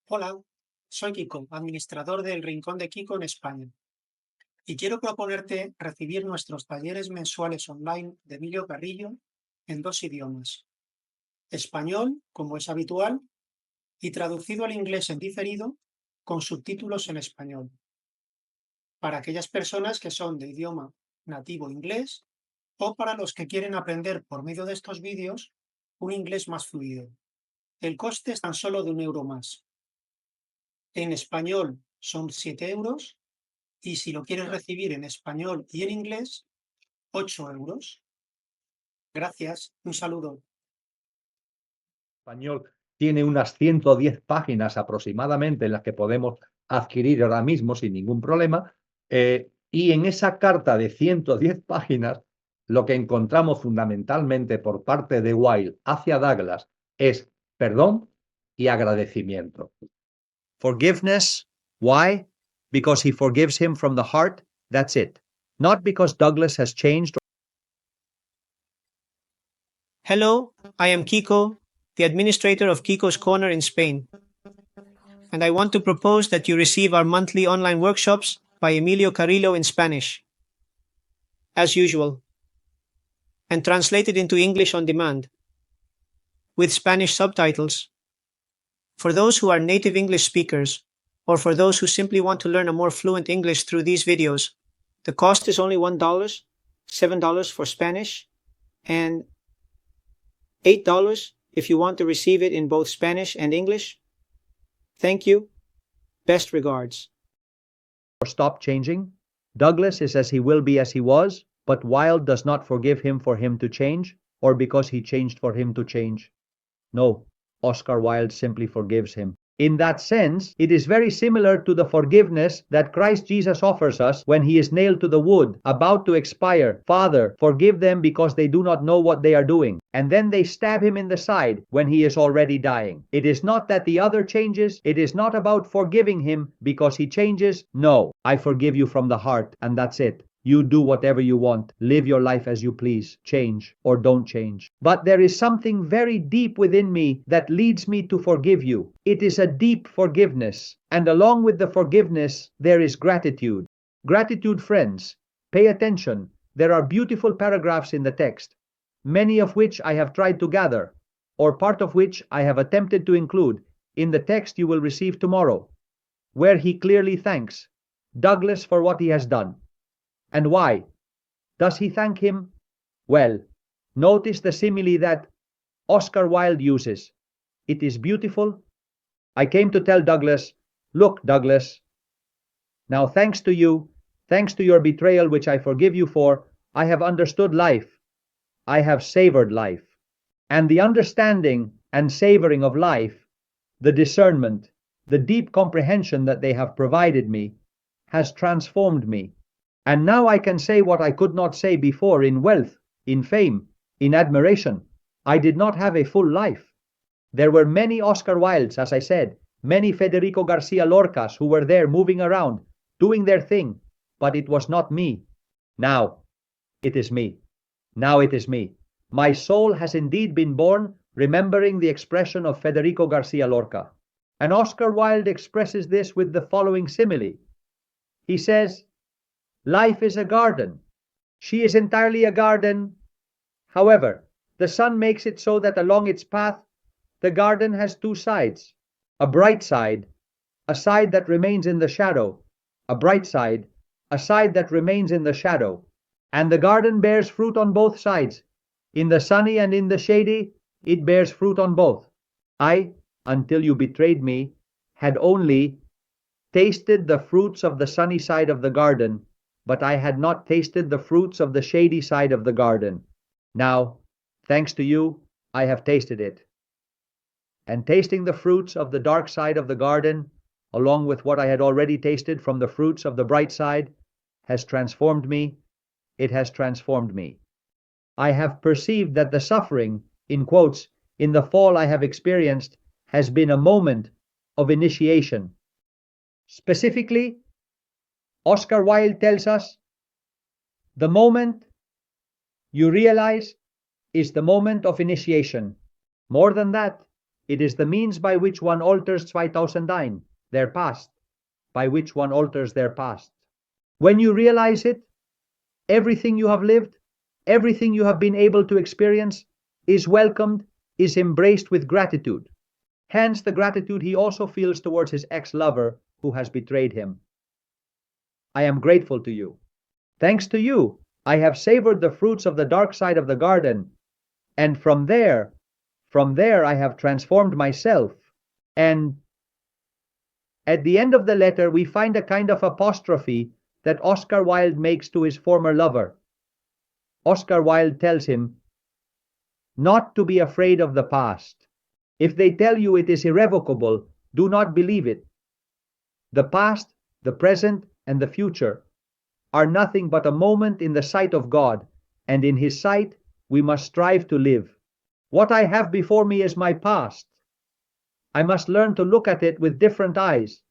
Hola, soy Kiko, administrador del Rincón de Kiko en España, y quiero proponerte recibir nuestros talleres mensuales online de Emilio Carrillo en dos idiomas, español, como es habitual, y traducido al inglés en diferido con subtítulos en español, para aquellas personas que son de idioma nativo inglés o para los que quieren aprender por medio de estos vídeos un inglés más fluido. El coste es tan solo de €1 más. En español son 7 euros y si lo quieres recibir en español y en inglés, 8 euros. Gracias, un saludo. Español tiene unas 110 páginas aproximadamente en las que podemos adquirir ahora mismo sin ningún problema. Y en esa carta de 110 páginas, lo que encontramos fundamentalmente por parte de Wilde hacia Douglas es perdón y agradecimiento. Forgiveness. Why? Because he forgives him from the heart. That's it. Not because Douglas has changed. Hello, I am Kiko, the administrator of Kiko's Corner in Spain, and I want to propose that you receive our monthly online workshops by Emilio Carrillo in Spanish, as usual, and translated into English on demand, with Spanish subtitles. For those who are native English speakers, or for those who simply want to learn a more fluent English through these videos, the cost is only $1, $7 for Spanish, and $8 if you want to receive it in both Spanish and English. Thank you. Best regards. Or stop changing. Douglas is as he will be as he was, but Wilde does not forgive him for him to change, or because he changed for him to change. No, Oscar Wilde simply forgives him. In that sense, it is very similar to the forgiveness that Christ Jesus offers us when he is nailed to the wood, about to expire. Father, forgive them because they do not know what they are doing. And then they stab him in the side when he is already dying. It is not that the other changes. It is not about forgiving him because he changes. No, I forgive you from the heart, and that's it. You do whatever you want. Live your life as you please. Change or don't change. But there is something very deep within me that leads me to forgive you. It is a deep forgiveness. And along with the forgiveness, there is gratitude. Gratitude, friends. Pay attention. There are beautiful paragraphs in the text, many of which I have tried to gather, or part of which I have attempted to include in the text you will receive tomorrow, where he clearly thanks Douglas for what he has done. And why? Does he thank him? Well, notice the simile that Oscar Wilde uses. It is beautiful. I came to tell Douglas, look, Douglas, now thanks to you, thanks to your betrayal which I forgive you for, I have understood life. I have savored life. And the understanding and savoring of life, the discernment, the deep comprehension that they have provided me, has transformed me. And now I can say what I could not say before in wealth, in fame, in admiration. I did not have a full life. There were many Oscar Wildes, as I said, many Federico Garcia Lorcas who were there moving around, doing their thing, but it was not me. Now it is me. Now it is me. My soul has indeed been born, remembering the expression of Federico Garcia Lorca. And Oscar Wilde expresses this with the following simile. He says, life is a garden. She is entirely a garden. However, the sun makes it so that along its path, the garden has two sides. A bright side, a side that remains in the shadow. A bright side, a side that remains in the shadow. And the garden bears fruit on both sides. In the sunny and in the shady, it bears fruit on both. I, until you betrayed me, had only tasted the fruits of the sunny side of the garden, but I had not tasted the fruits of the shady side of the garden. Now, thanks to you, I have tasted it. And tasting the fruits of the dark side of the garden, along with what I had already tasted from the fruits of the bright side, has transformed me. It has transformed me. I have perceived that the suffering, in quotes, in the fall I have experienced, has been a moment of initiation. Specifically, Oscar Wilde tells us, the moment you realize is the moment of initiation. More than that, It is the means by which one alters 2009, their past, by which one alters their past. When you realize it, everything you have lived, everything you have been able to experience, is welcomed, is embraced with gratitude. Hence the gratitude he also feels towards his ex-lover who has betrayed him. I am grateful to you. Thanks to you, I have savored the fruits of the dark side of the garden, and from there I have transformed myself. And at the end of the letter, we find a kind of apostrophe that Oscar Wilde makes to his former lover. Oscar Wilde tells him not to be afraid of the past. If they tell you it is irrevocable, do not believe it. The past, the present, and the future are nothing but a moment in the sight of God, and in His sight we must strive to live. What I have before me is my past. I must learn to look at it with different eyes,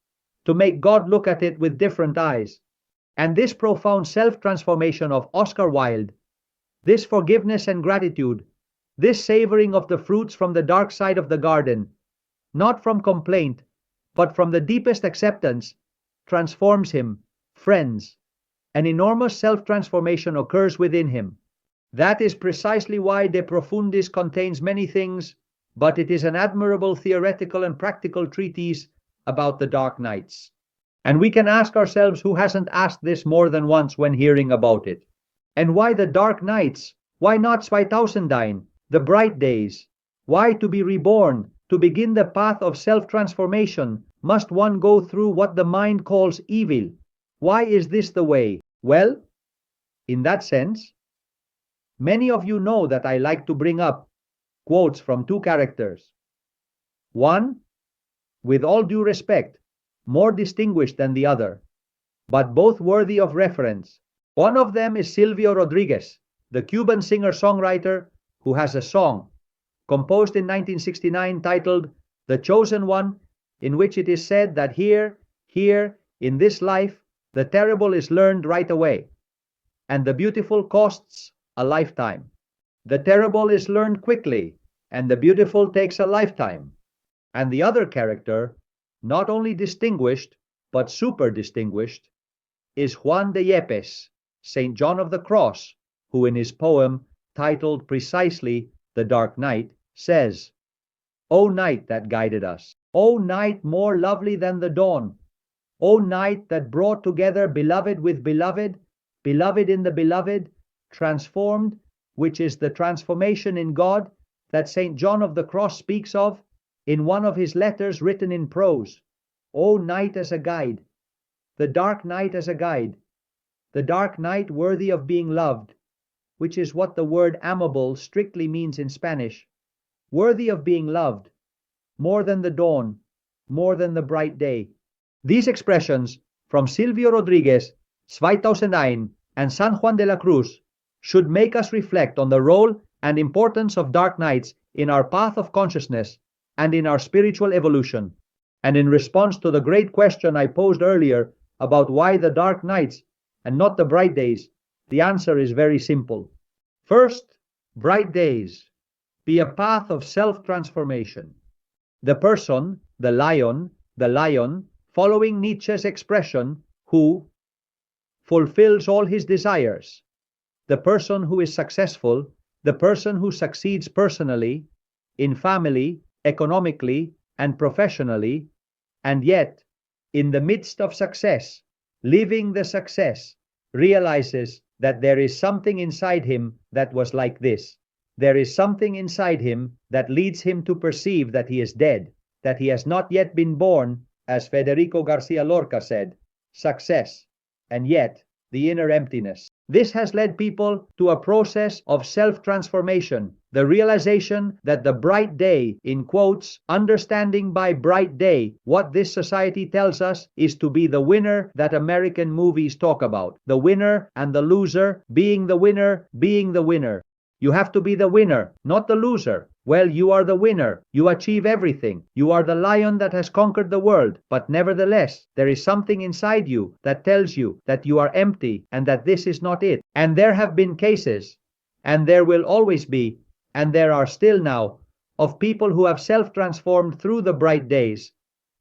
to make God look at it with different eyes. And this profound self-transformation of Oscar Wilde, this forgiveness and gratitude, this savoring of the fruits from the dark side of the garden, not from complaint, but from the deepest acceptance, transforms him. Friends, an enormous self-transformation occurs within him. That is precisely why De Profundis contains many things, but it is an admirable theoretical and practical treatise about the dark nights. And we can ask ourselves who hasn't asked this more than once when hearing about it. And why the dark nights? Why not 2009, the bright days? Why, to be reborn, to begin the path of self-transformation, must one go through what the mind calls evil? Why is this the way? Well, in that sense, many of you know that I like to bring up quotes from two characters. One, with all due respect, more distinguished than the other, but both worthy of reference. One of them is Silvio Rodriguez, the Cuban singer-songwriter who has a song composed in 1969 titled The Chosen One, in which it is said that here, in this life, the terrible is learned right away, and the beautiful costs a lifetime. The terrible is learned quickly, and the beautiful takes a lifetime. And the other character, not only distinguished, but super distinguished, is Juan de Yepes, St. John of the Cross, who in his poem, titled precisely The Dark Night, says, O night that guided us, O night more lovely than the dawn, O night that brought together beloved with beloved, beloved in the beloved, transformed, which is the transformation in God that St. John of the Cross speaks of in one of his letters written in prose. O night as a guide, the dark night as a guide, the dark night worthy of being loved, which is what the word amable strictly means in Spanish, worthy of being loved, more than the dawn, more than the bright day. These expressions from Silvio Rodriguez, 2009, and San Juan de la Cruz should make us reflect on the role and importance of dark nights in our path of consciousness and in our spiritual evolution. And in response to the great question I posed earlier about why the dark nights and not the bright days, the answer is very simple. First, bright days be a path of self-transformation. The person, the lion, following Nietzsche's expression, who fulfills all his desires, the person who is successful, the person who succeeds personally, in family, economically, and professionally, and yet, in the midst of success, living the success, realizes that there is something inside him that was like this. There is something inside him that leads him to perceive that he is dead, that he has not yet been born, as Federico Garcia Lorca said, success, and yet the inner emptiness. This has led people to a process of self-transformation, the realization that the bright day, in quotes, understanding by bright day what this society tells us is to be the winner that American movies talk about, the winner and the loser, being the winner, being the winner. You have to be the winner, not the loser. Well, you are the winner. You achieve everything. You are the lion that has conquered the world. But nevertheless, there is something inside you that tells you that you are empty and that this is not it. And there have been cases, and there will always be, and there are still now, of people who have self-transformed through the bright days,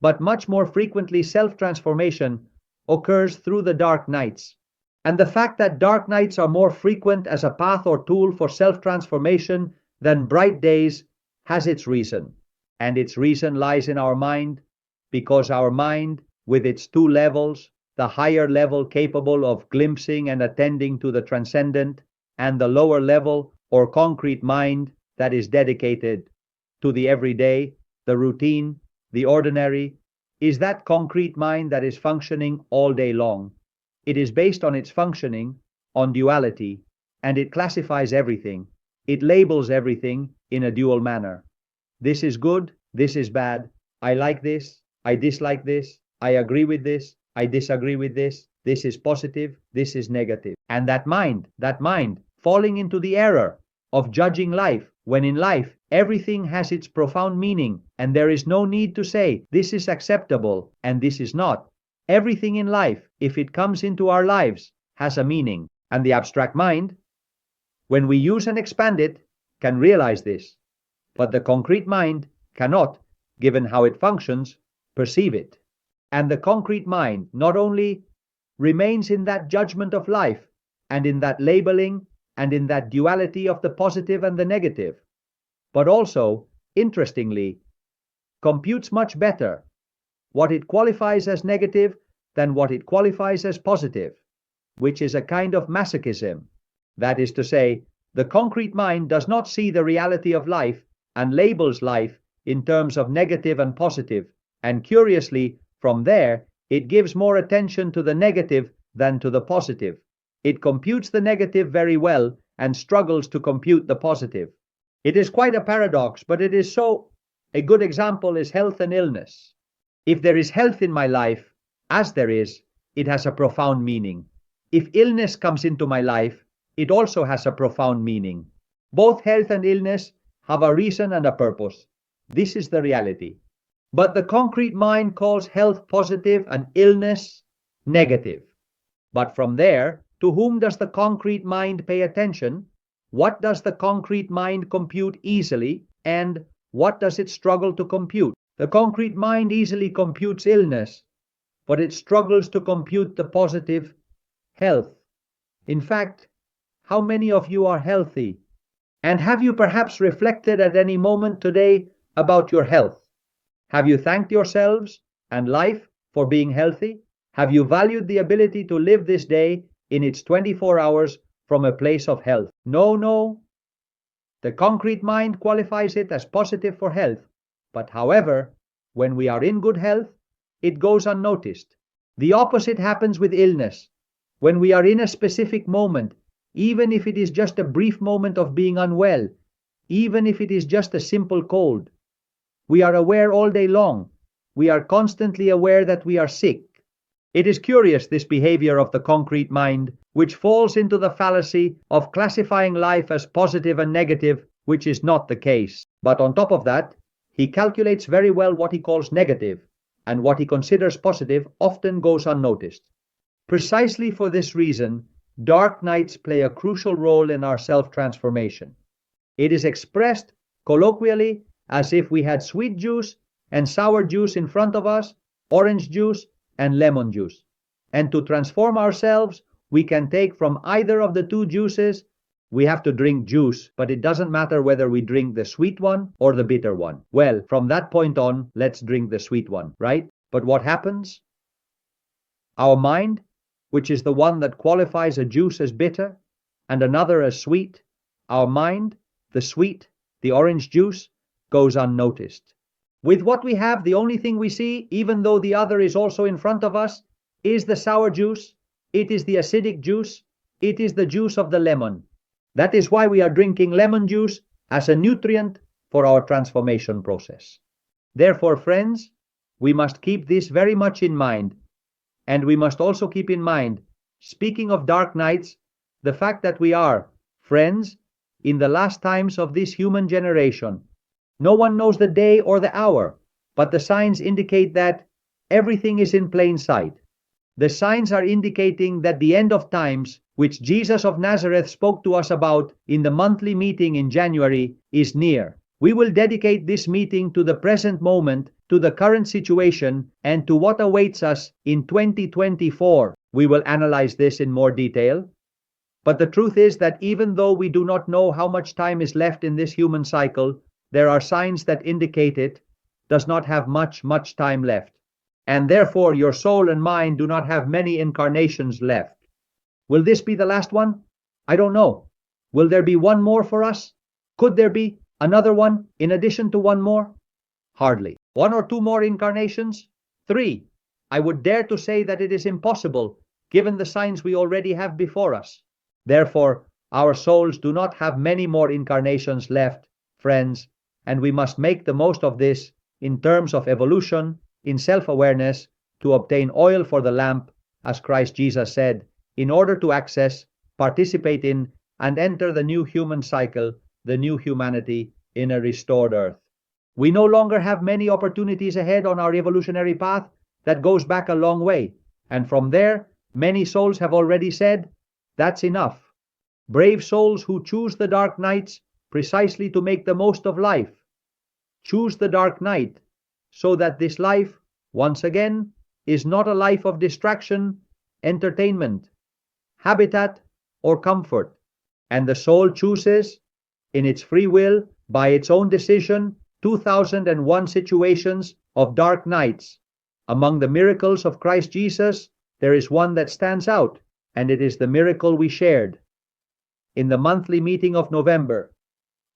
but much more frequently self-transformation occurs through the dark nights. And the fact that dark nights are more frequent as a path or tool for self-transformation than bright days has its reason. And its reason lies in our mind, because our mind, with its two levels, the higher level capable of glimpsing and attending to the transcendent, and the lower level or concrete mind that is dedicated to the everyday, the routine, the ordinary, is that concrete mind that is functioning all day long. It is based on its functioning on duality, and it classifies everything. It labels everything in a dual manner. This is good, this is bad, I like this, I dislike this, I agree with this, I disagree with this is positive, this is negative. And that mind, falling into the error of judging life, when in life everything has its profound meaning, and there is no need to say this is acceptable and this is not. Everything in life, if it comes into our lives, has a meaning. And the abstract mind, when we use and expand it, can realize this. But the concrete mind cannot, given how it functions, perceive it. And the concrete mind not only remains in that judgment of life, and in that labeling, and in that duality of the positive and the negative, but also, interestingly, computes much better what it qualifies as negative than what it qualifies as positive, which is a kind of masochism. That is to say, the concrete mind does not see the reality of life and labels life in terms of negative and positive, and curiously, from there, it gives more attention to the negative than to the positive. It computes the negative very well and struggles to compute the positive. It is quite a paradox, but it is so. A good example is health and illness. If there is health in my life, as there is, it has a profound meaning. If illness comes into my life, it also has a profound meaning. Both health and illness have a reason and a purpose. This is the reality. But the concrete mind calls health positive and illness negative. But from there, to whom does the concrete mind pay attention? What does the concrete mind compute easily, and what does it struggle to compute? The concrete mind easily computes illness, but it struggles to compute the positive health. In fact, how many of you are healthy? And have you perhaps reflected at any moment today about your health? Have you thanked yourselves and life for being healthy? Have you valued the ability to live this day in its 24 hours from a place of health? No. The concrete mind qualifies it as positive for health. But however, when we are in good health, it goes unnoticed. The opposite happens with illness. When we are in a specific moment, even if it is just a brief moment of being unwell, even if it is just a simple cold, we are aware all day long. We are constantly aware that we are sick. It is curious, this behavior of the concrete mind, which falls into the fallacy of classifying life as positive and negative, which is not the case. But on top of that, he calculates very well what he calls negative, and what he considers positive often goes unnoticed. Precisely for this reason, dark nights play a crucial role in our self-transformation. It is expressed colloquially as if we had sweet juice and sour juice in front of us, orange juice and lemon juice. And to transform ourselves, we can take from either of the two juices. We have to drink juice, but it doesn't matter whether we drink the sweet one or the bitter one. Well, from that point on, let's drink the sweet one, right? But what happens? Our mind, which is the one that qualifies a juice as bitter and another as sweet, our mind, the sweet, the orange juice, goes unnoticed. With what we have, the only thing we see, even though the other is also in front of us, is the sour juice, it is the acidic juice, it is the juice of the lemon. That is why we are drinking lemon juice as a nutrient for our transformation process. Therefore, friends, we must keep this very much in mind. And we must also keep in mind, speaking of dark nights, the fact that we are, friends, in the last times of this human generation. No one knows the day or the hour, but the signs indicate that everything is in plain sight. The signs are indicating that the end of times, which Jesus of Nazareth spoke to us about in the monthly meeting in January, is near. We will dedicate this meeting to the present moment, to the current situation, and to what awaits us in 2024. We will analyze this in more detail. But the truth is that even though we do not know how much time is left in this human cycle, there are signs that indicate it does not have much time left. And therefore your soul and mind do not have many incarnations left. Will this be the last one? I don't know. Will there be one more for us? Could there be another one in addition to one more? Hardly. One or two more incarnations? 3. I would dare to say that it is impossible, given the signs we already have before us. Therefore, our souls do not have many more incarnations left, friends, and we must make the most of this in terms of evolution, in self-awareness, to obtain oil for the lamp, as Christ Jesus said, in order to access, participate in, and enter the new human cycle, the new humanity in a restored earth. We no longer have many opportunities ahead on our evolutionary path that goes back a long way, and from there, many souls have already said, that's enough. Brave souls who choose the dark nights precisely to make the most of life. Choose the dark night, so that this life, once again, is not a life of distraction, entertainment, habitat, or comfort, and the soul chooses, in its free will, by its own decision, 2001 situations of dark nights. Among the miracles of Christ Jesus, there is one that stands out, and it is the miracle we shared in the monthly meeting of November.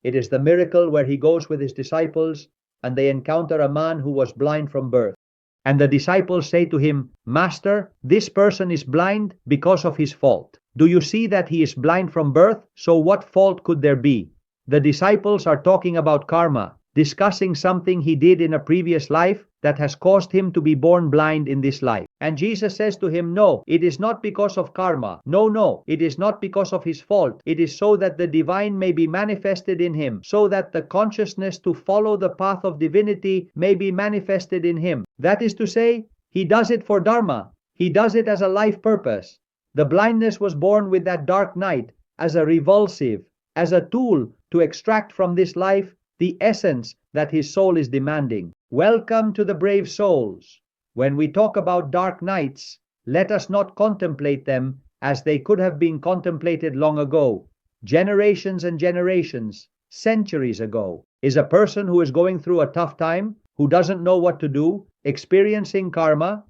It is the miracle where he goes with his disciples, and they encounter a man who was blind from birth. And the disciples say to him, Master, this person is blind because of his fault. Do you see that he is blind from birth? So what fault could there be? The disciples are talking about karma, discussing something he did in a previous life that has caused him to be born blind in this life. And Jesus says to him, no, it is not because of karma. No, it is not because of his fault. It is so that the divine may be manifested in him, so that the consciousness to follow the path of divinity may be manifested in him. That is to say, he does it for dharma. He does it as a life purpose. The blindness was born with that dark night as a revulsive, as a tool to extract from this life the essence that his soul is demanding. Welcome to the brave souls. When we talk about dark nights, let us not contemplate them as they could have been contemplated long ago, generations and generations, centuries ago. Is a person who is going through a tough time, who doesn't know what to do, experiencing karma?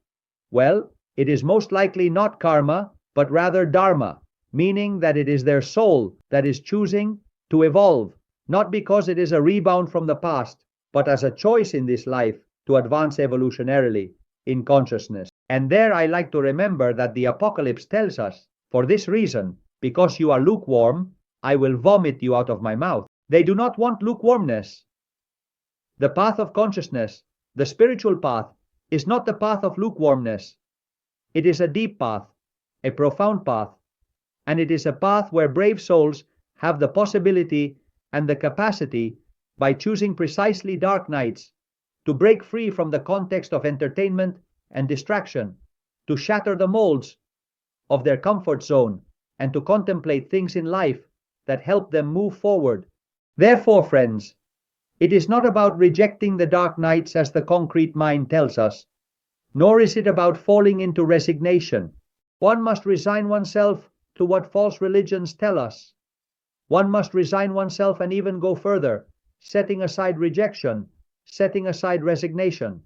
Well, it is most likely not karma, but rather dharma, meaning that it is their soul that is choosing to evolve, not because it is a rebound from the past, but as a choice in this life to advance evolutionarily in consciousness. And there I like to remember that the Apocalypse tells us, for this reason, because you are lukewarm, I will vomit you out of my mouth. They do not want lukewarmness. The path of consciousness, the spiritual path, is not the path of lukewarmness. It is a deep path, a profound path, and it is a path where brave souls have the possibility and the capacity, by choosing precisely dark nights, to break free from the context of entertainment and distraction, to shatter the molds of their comfort zone, and to contemplate things in life that help them move forward. Therefore, friends, it is not about rejecting the dark nights as the concrete mind tells us, nor is it about falling into resignation. One must resign oneself to what false religions tell us. One must resign oneself and even go further, setting aside rejection, setting aside resignation.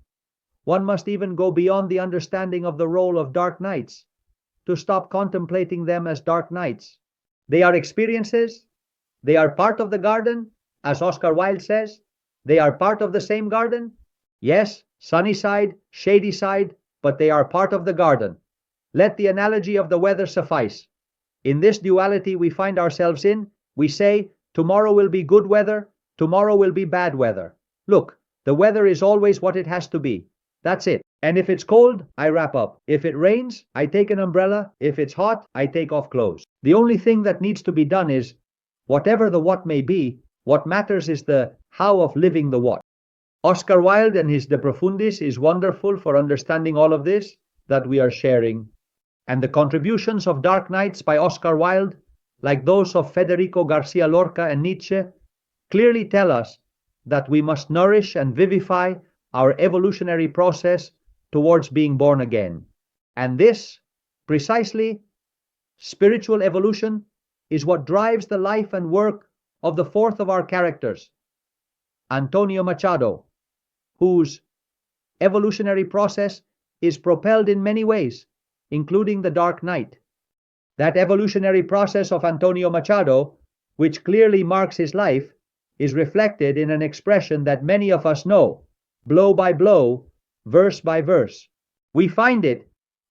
One must even go beyond the understanding of the role of dark nights, to stop contemplating them as dark nights. They are experiences. They are part of the garden, as Oscar Wilde says. They are part of the same garden. Yes, sunny side, shady side, but they are part of the garden. Let the analogy of the weather suffice. In this duality we find ourselves in, we say, tomorrow will be good weather, tomorrow will be bad weather. Look, the weather is always what it has to be. That's it. And if it's cold, I wrap up. If it rains, I take an umbrella. If it's hot, I take off clothes. The only thing that needs to be done is, whatever the what may be, what matters is the how of living the what. Oscar Wilde and his De Profundis is wonderful for understanding all of this that we are sharing. And the contributions of Dark Nights by Oscar Wilde, like those of Federico Garcia Lorca and Nietzsche, clearly tell us that we must nourish and vivify our evolutionary process towards being born again. And this, precisely, spiritual evolution, is what drives the life and work of the fourth of our characters, Antonio Machado, whose evolutionary process is propelled in many ways, including the dark night. That evolutionary process of Antonio Machado, which clearly marks his life, is reflected in an expression that many of us know, blow by blow, verse by verse. We find it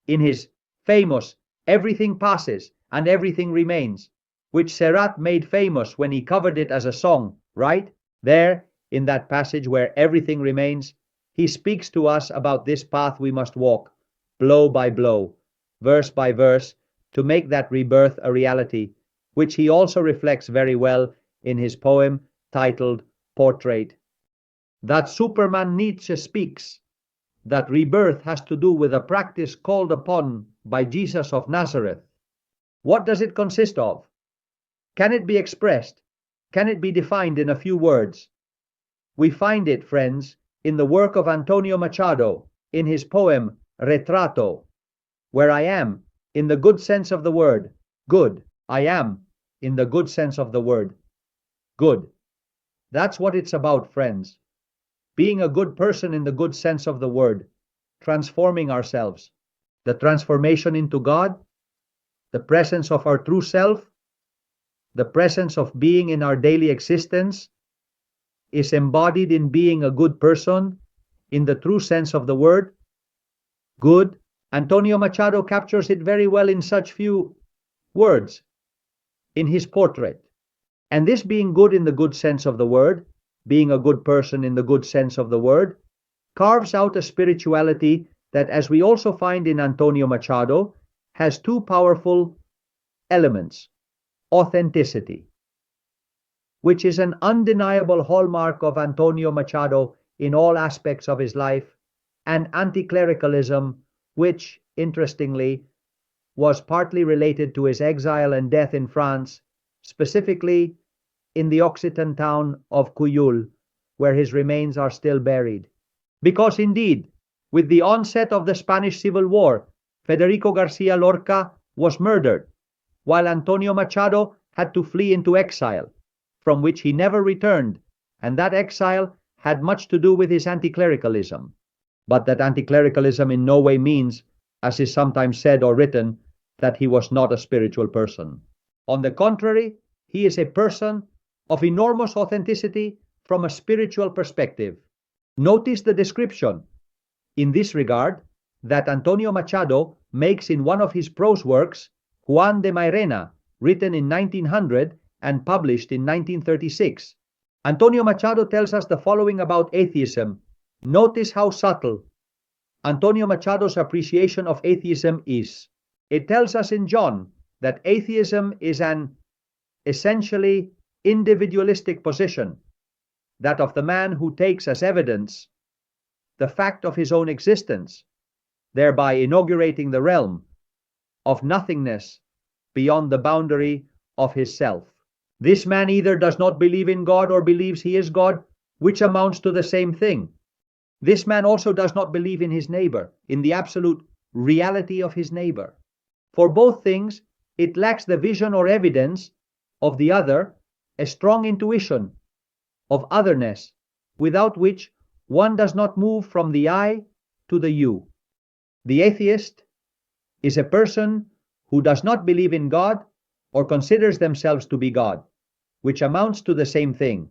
in his famous Everything Passes and Everything Remains, which Serrat made famous when he covered it as a song, right? There, in that passage where everything remains, he speaks to us about this path we must walk, blow by blow, verse by verse, to make that rebirth a reality, which he also reflects very well in his poem titled Portrait. That Superman Nietzsche speaks, that rebirth has to do with a practice called upon by Jesus of Nazareth. What does it consist of? Can it be expressed? Can it be defined in a few words? We find it, friends, in the work of Antonio Machado, in his poem Retrato, where I am, in the good sense of the word, good. I am, in the good sense of the word, good. That's what it's about, friends. Being a good person in the good sense of the word, transforming ourselves. The transformation into God, the presence of our true self, the presence of being in our daily existence, is embodied in being a good person in the true sense of the word, good. Antonio Machado captures it very well in such few words in his portrait. And this being good in the good sense of the word, being a good person in the good sense of the word, carves out a spirituality that, as we also find in Antonio Machado, has two powerful elements: authenticity, which is an undeniable hallmark of Antonio Machado in all aspects of his life, and anti-clericalism, which, interestingly, was partly related to his exile and death in France, specifically in the Occitan town of Cuyul, where his remains are still buried. Because indeed, with the onset of the Spanish Civil War, Federico Garcia Lorca was murdered, while Antonio Machado had to flee into exile, from which he never returned, and that exile had much to do with his anti-clericalism. But that anti-clericalism in no way means, as is sometimes said or written, that he was not a spiritual person. On the contrary, he is a person of enormous authenticity from a spiritual perspective. Notice the description, in this regard, that Antonio Machado makes in one of his prose works, Juan de Mairena, written in 1900 and published in 1936. Antonio Machado tells us the following about atheism. Notice how subtle Antonio Machado's appreciation of atheism is. It tells us in John that atheism is an essentially individualistic position, that of the man who takes as evidence the fact of his own existence, thereby inaugurating the realm of nothingness beyond the boundary of his self. This man either does not believe in God or believes he is God, which amounts to the same thing. This man also does not believe in his neighbor, in the absolute reality of his neighbor. For both things, it lacks the vision or evidence of the other, a strong intuition of otherness, without which one does not move from the I to the you. The atheist is a person who does not believe in God or considers themselves to be God, which amounts to the same thing.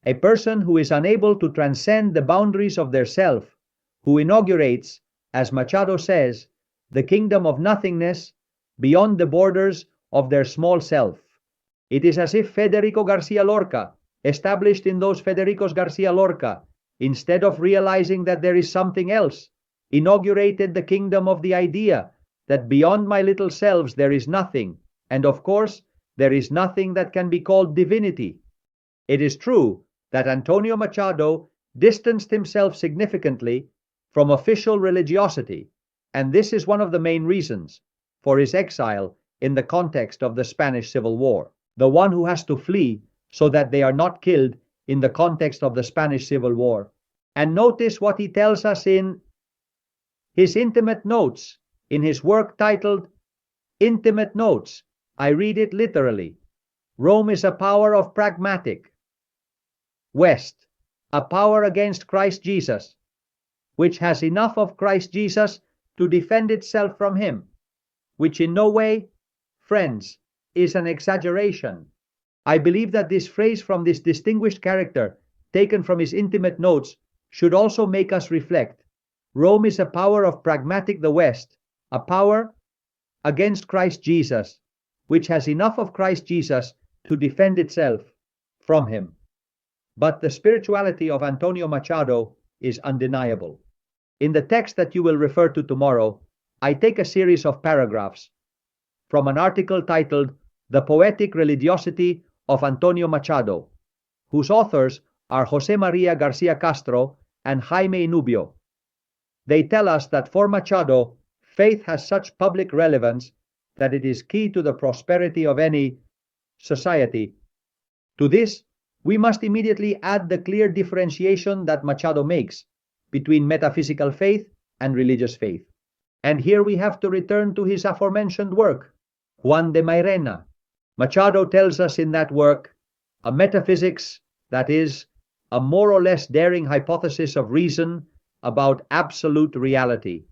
A person who is unable to transcend the boundaries of their self, who inaugurates, as Machado says, the kingdom of nothingness beyond the borders of their small self. It is as if Federico Garcia Lorca, established in those Federicos Garcia Lorca, instead of realizing that there is something else, inaugurated the kingdom of the idea that beyond my little selves there is nothing, and of course there is nothing that can be called divinity. It is true that Antonio Machado distanced himself significantly from official religiosity, and this is one of the main reasons for his exile in the context of the Spanish Civil War. The one who has to flee so that they are not killed in the context of the Spanish Civil War. And notice what he tells us in his intimate notes, in his work titled Intimate Notes. I read it literally. Rome is a power of pragmatic. West, a power against Christ Jesus, which has enough of Christ Jesus to defend itself from him, which in no way, friends, is an exaggeration. I believe that this phrase from this distinguished character, taken from his intimate notes, should also make us reflect. Rome is a power of pragmatic, the West, a power against Christ Jesus, which has enough of Christ Jesus to defend itself from him. But the spirituality of Antonio Machado is undeniable. In the text that you will refer to tomorrow, I take a series of paragraphs from an article titled The Poetic Religiosity of Antonio Machado, whose authors are José María García Castro and Jaime Nubio. They tell us that for Machado, faith has such public relevance that it is key to the prosperity of any society. To this, we must immediately add the clear differentiation that Machado makes between metaphysical faith and religious faith. And here we have to return to his aforementioned work, Juan de Mairena. Machado tells us in that work a metaphysics that is a more or less daring hypothesis of reason about absolute reality,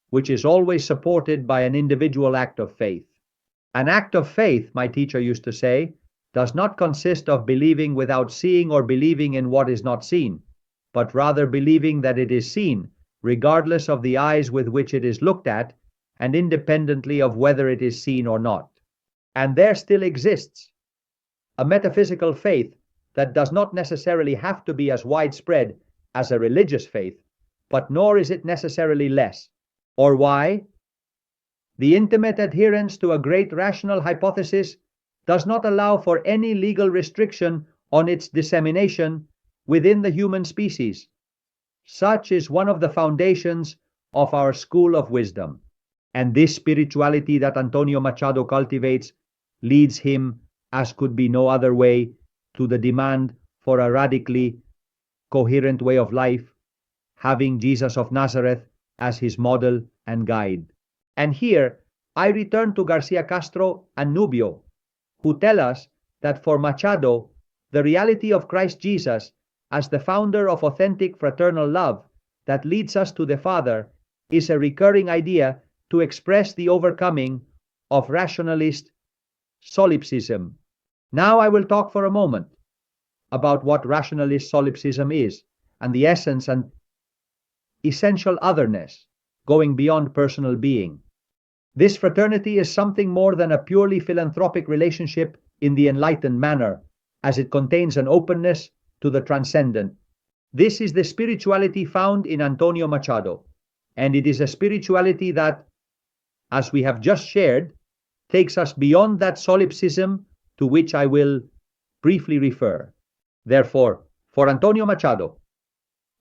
which is always supported by an individual act of faith. An act of faith, my teacher used to say, does not consist of believing without seeing or believing in what is not seen, but rather believing that it is seen, regardless of the eyes with which it is looked at, and independently of whether it is seen or not. And there still exists a metaphysical faith that does not necessarily have to be as widespread as a religious faith, but nor is it necessarily less. Or why? The intimate adherence to a great rational hypothesis does not allow for any legal restriction on its dissemination within the human species. Such is one of the foundations of our school of wisdom. And this spirituality that Antonio Machado cultivates leads him, as could be no other way, to the demand for a radically coherent way of life, having Jesus of Nazareth as his model and guide. And here I return to García Castro and Nubio, who tell us that for Machado, the reality of Christ Jesus as the founder of authentic fraternal love that leads us to the Father is a recurring idea to express the overcoming of rationalist solipsism. Now I will talk for a moment about what rationalist solipsism is and the essence and essential otherness going beyond personal being. This fraternity is something more than a purely philanthropic relationship in the enlightened manner, as it contains an openness to the transcendent. This is the spirituality found in Antonio Machado, and it is a spirituality that, as we have just shared, takes us beyond that solipsism to which I will briefly refer. Therefore, for Antonio Machado,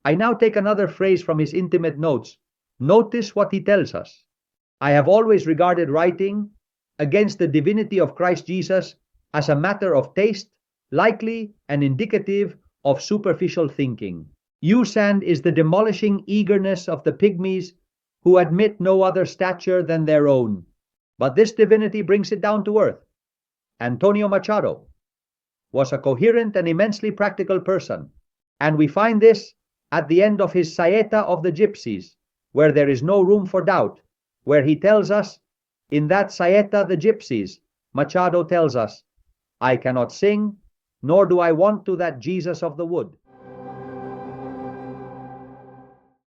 I now take another phrase from his intimate notes. Notice what he tells us. I have always regarded writing against the divinity of Christ Jesus as a matter of taste, likely and indicative of superficial thinking. Usand is the demolishing eagerness of the pygmies who admit no other stature than their own. But this divinity brings it down to earth. Antonio Machado was a coherent and immensely practical person, and we find this at the end of his Saeta of the Gypsies, where there is no room for doubt, where he tells us, in that Saeta the Gypsies, Machado tells us, I cannot sing, nor do I want to that Jesus of the wood.